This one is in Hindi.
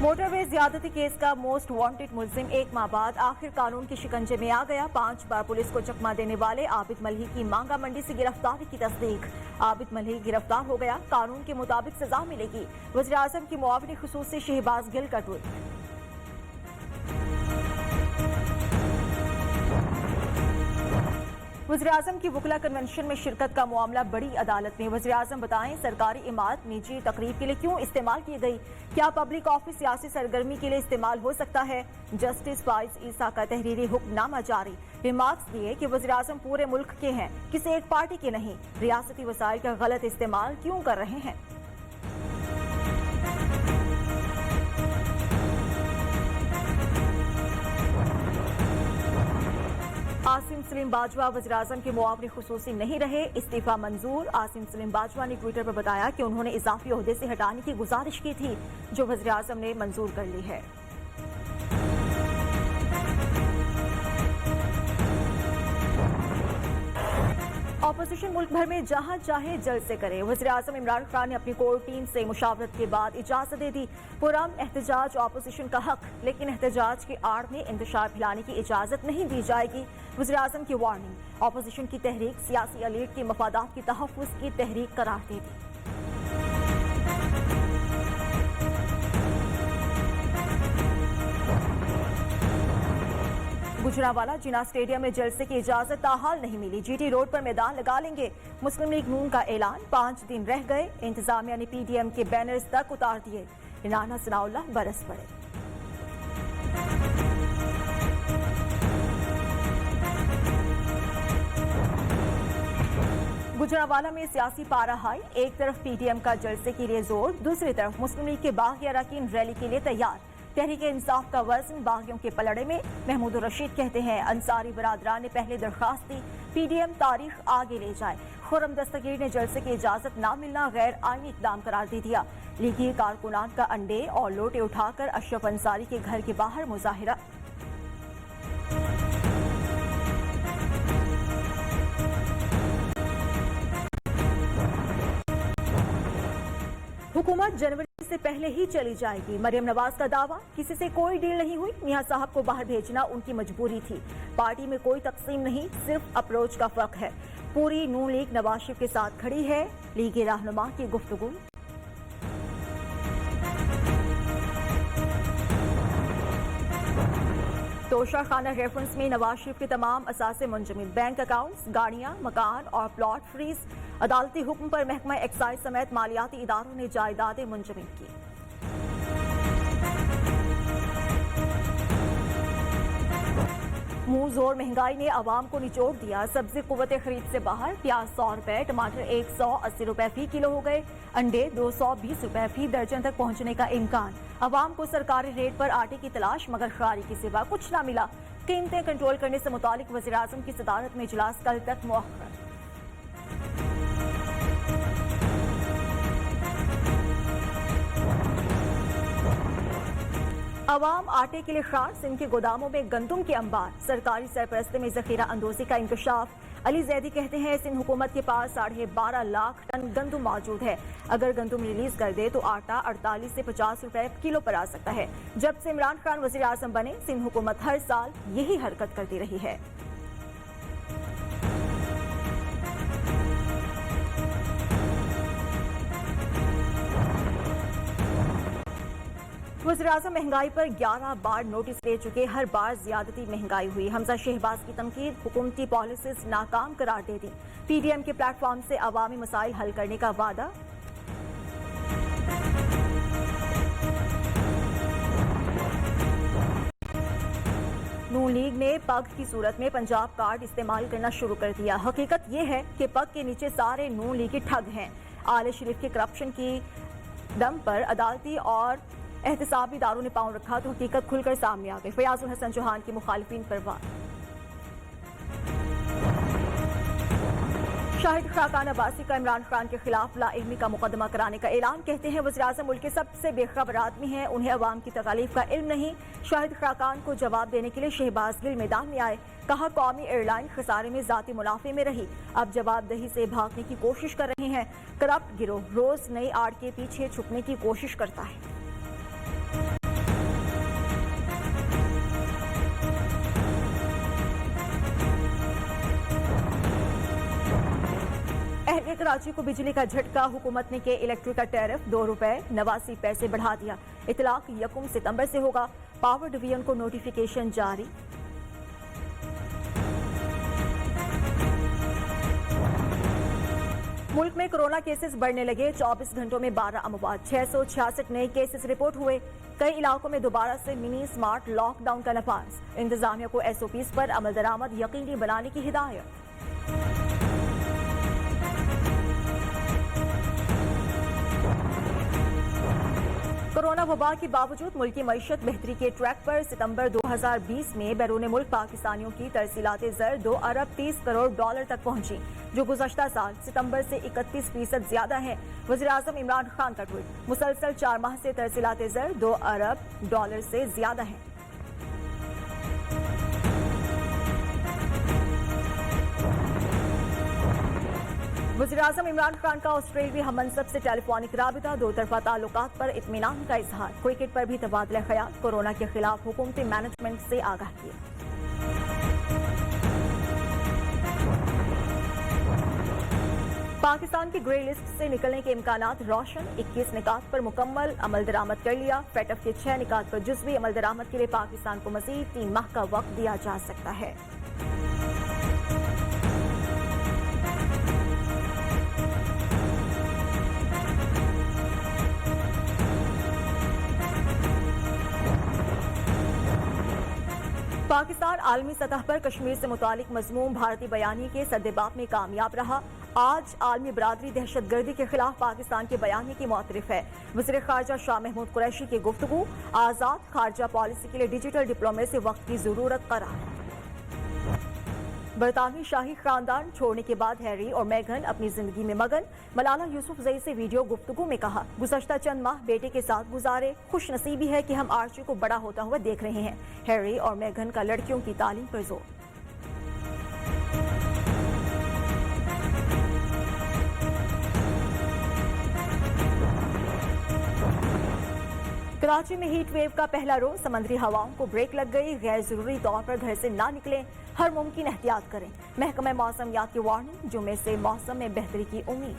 मोटरवे ज्यादती केस का मोस्ट वांटेड मुलजिम 1 माह बाद आखिर कानून के शिकंजे में आ गया। 5 बार पुलिस को चकमा देने वाले आबिद मल्ही की मांगा मंडी से गिरफ्तारी की तस्दीक। आबिद मल्ही गिरफ्तार हो गया, कानून के मुताबिक सजा मिलेगी। वज़ीर आज़म की मुआविन खुसूसी शहबाज गिल का ट्वीट। वज़ीर-ए-आज़म की वकला कन्वेंशन में शिरकत का मामला बड़ी अदालत में। वज़ीर-ए-आज़म बताएं, सरकारी इमारत निजी तकरीब के लिए क्यों इस्तेमाल की गई? क्या पब्लिक ऑफिस सियासी सरगर्मी के लिए इस्तेमाल हो सकता है? जस्टिस फाइज ईसा का तहरीरी हुक्मनामा जारी। रिमार्क्स दिए कि वज़ीर-ए-आज़म पूरे मुल्क के हैं, किसी एक पार्टी के नहीं। रियासती वसाइल का गलत इस्तेमाल क्यों कर रहे हैं? आसिम सलीम बाजवा वज़ीर-ए-आज़म के मुआविन खुसूसी नहीं रहे, इस्तीफा मंजूर। आसिम सलीम बाजवा ने ट्विटर पर बताया कि उन्होंने इजाफी ओहदे से हटाने की गुजारिश की थी, जो वज़ीर-ए-आज़म ने मंजूर कर ली है। ऑपोजिशन मुल्क भर में जहां चाहे जलसे करे। वज़ीर-ए-आज़म इमरान खान ने अपनी कोर टीम से मुशावरत के बाद इजाजत दे दी। पुरअमन एहतजाज ऑपोजिशन का हक, लेकिन एहतजाज की आड़ में इंतशार फैलाने की इजाजत नहीं दी जाएगी। वज़ीर-ए-आज़म की वार्निंग। ऑपोजिशन की तहरीक सियासी एलीट के मफादात की तहफ़्फ़ुज़ की तहरीक करार दे दी। गुजरांवाला जिना स्टेडियम में जलसे की इजाजत ताहाल नहीं मिली। जीटी रोड पर मैदान लगा लेंगे। मुस्लिम लीग नून का ऐलान, 5 दिन रह गए। इंतजामिया ने पीडीएम के बैनर्स तक उतार दिए। राना सनाउल्लाह बरस पड़े। गुजरांवाला में सियासी पारा हाई। एक तरफ पीडीएम का जलसे के लिए जोर, दूसरी तरफ मुस्लिम लीग के बागी अरकान रैली के लिए तैयार। तहरीक इंसाफ का वज़न बागियों के पलड़े में। महमूद रशीद कहते हैं, अंसारी बरादरान ने पहले दरखास्त दी, पीडीएम तारीख आगे ले जाए। खुर्रम दस्तगीर ने जलसे की इजाजत न मिलना गैर आईनी इक़दाम करार दे दिया। लीगी कारकुनान का अंडे और लोटे उठाकर अशरफ अंसारी के घर के बाहर मुजाहिरा। हुकूमत जनवरी से पहले ही चली जाएगी। मरियम नवाज का दावा, किसी से कोई डील नहीं हुई। मियां साहब को बाहर भेजना उनकी मजबूरी थी। पार्टी में कोई तकसीम नहीं, सिर्फ अप्रोच का फर्क है। पूरी नून लीग नवाज शरीफ के साथ खड़ी है। लीग रहनुमा की गुफ्तगू। तोशा खाना रेफरेंस में नवाज शरीफ के तमाम असासे मुंजमद, बैंक अकाउंट्स, गाड़ियां, मकान और प्लॉट फ्रीज। अदालती हुक्म पर महकमा एक्साइज समेत मालियाती इदारों ने जायदादें मुंजमद की। मुंह जोर महंगाई ने आवाम को निचोड़ दिया। सब्जी कुव्वत खरीद से बाहर। प्याज 100 रुपए, टमाटर 180 रुपए फी किलो हो गए। अंडे 220 रुपए फी दर्जन तक पहुंचने का इम्कान। आवाम को सरकारी रेट पर आटे की तलाश, मगर खारी के सिवा कुछ न मिला। कीमतें कंट्रोल करने से मुतालिक वज़ीर-ए-आज़म की सदारत में इजलास कल तक मुअख्खर। अवाम आटे के लिए खार। सिंध के गोदामों में गंदुम के अंबार। सरकारी सरपरस्ती में जखीरा अंदोजी का इंकशाफ। अली जैदी कहते हैं, सिंध हुकूमत के पास 12.5 लाख टन गंदुम मौजूद है। अगर गंदुम रिलीज कर दे तो आटा 48 से 50 रुपए किलो पर आ सकता है। जब से इमरान खान वज़ीर-ए-आज़म बने, सिंध हुकूमत हर साल यही हरकत करती रही है। वज़ीर-ए-आज़म महंगाई पर 11 बार नोटिस दे चुके, हर बार ज्यादती महंगाई हुई। हमजा शहबाज की तनकीद, हुकूमती पॉलिसीज नाकाम करार दे दी। पीडीएम के प्लेटफॉर्म से अवामी मसाइल हल करने का वादा। नून लीग ने पग की सूरत में पंजाब कार्ड इस्तेमाल करना शुरू कर दिया। हकीकत यह है कि पग के नीचे सारे नून लीगी ठग हैं। आले शरीफ के करप्शन की दम पर अदालती और एहतसाबी इदारों ने पांव रखा तो हकीकत खुलकर सामने आ गई। फयाजुल हसन चौहान की मुखालिफिन पर वार। शाहिद खाकान अब्बासी का इमरान खान के खिलाफ लाइल्मी का मुकदमा कराने का ऐलान। कहते हैं, वज़ीर-ए-आज़म मुल्क के सबसे बेखबर आदमी हैं, उन्हें अवाम की तकालीफ का इल्म नहीं। शाहिद खाकान को जवाब देने के लिए शहबाज गिल मैदान में आए। कहा, कौमी एयरलाइन खसारे में जाती मुनाफे में रही, अब जवाबदेही से भागने की कोशिश कर रहे हैं। करप्ट गिरोह रोज नई आड़ के पीछे छुपने की कोशिश करता है। अहलिया कराची को बिजली का झटका, हुकूमत ने के इलेक्ट्रिक का टैरिफ ₹2.89 बढ़ा दिया। इतलाक 1 सितंबर से होगा। पावर डिवीजन को नोटिफिकेशन जारी। मुल्क में कोरोना केसेस बढ़ने लगे। 24 घंटों में 12 अमवात, 666 नए केसेस रिपोर्ट हुए। कई इलाकों में दोबारा से मिनी स्मार्ट लॉकडाउन का नफाज। इंतजामिया को SOPs पर अमल दरामद यकीनी बनाने की हिदायत। कोरोना वबा के बावजूद मुल्क की मईशत बेहतरी के ट्रैक पर। सितंबर 2020 में बैरून मुल्क पाकिस्तानियों की तरसीलाते ज़र $2 अरब 30 करोड़ तक पहुंची, जो गुज़श्ता साल सितंबर से 31% ज्यादा है। वज़ीर-ए-आज़म इमरान खान का ट्वीट, मुसलसल 4 माह से तरसीलाते ज़र $2 अरब से ज्यादा है। वज़ीर-ए-आज़म इमरान खान का ऑस्ट्रेलियाई हममनसब से टेलीफोनिक राबिता, दो तरफा ताल्लुकात पर इत्मीनान का इजहार। क्रिकेट पर भी तबादला ख्याल, कोरोना के खिलाफ हुकूमती मैनेजमेंट से आगाह किया। पाकिस्तान की ग्रे लिस्ट से निकलने के इम्कानात रोशन, 21 निकात पर मुकम्मल अमल दरामद कर लिया। फेटफ के 6 निकात पर जुज़वी अमल दरामद के लिए पाकिस्तान को मज़ीद 3 माह का वक्त दिया जा सकता है। पाकिस्तान आलमी सतह पर कश्मीर से मुतालिक मज़मूम भारतीय बयानी के सद्देबाप में कामयाब रहा। आज आलमी बरादरी दहशतगर्दी के खिलाफ पाकिस्तान के बयानी की मुतरफ है। वज़ीर ख़ारजा शाह महमूद कुरैशी की गुफ्तगू, आज़ाद खारजा पॉलिसी के लिए डिजिटल डिप्लोमेसी वक्त की जरूरत करार। बरतानवी शाही खानदान छोड़ने के बाद हैरी और मेगन अपनी जिंदगी में मगन। मलाला यूसुफजई से वीडियो गुफ्तगू में कहा, गुज़श्ता चंद माह बेटे के साथ गुजारे, खुश नसीबी है कि हम आर्ची को बड़ा होता हुआ देख रहे हैं। हैरी और मेगन का लड़कियों की तालीम पर जोर। कराची में हीट वेव का पहला रोज, समंदरी हवाओं को ब्रेक लग गई। गैर जरूरी तौर पर घर से ना निकलें, हर मुमकिन एहतियात करें। महकमा मौसमियात की वार्निंग, जुमे से मौसम में बेहतरी की उम्मीद।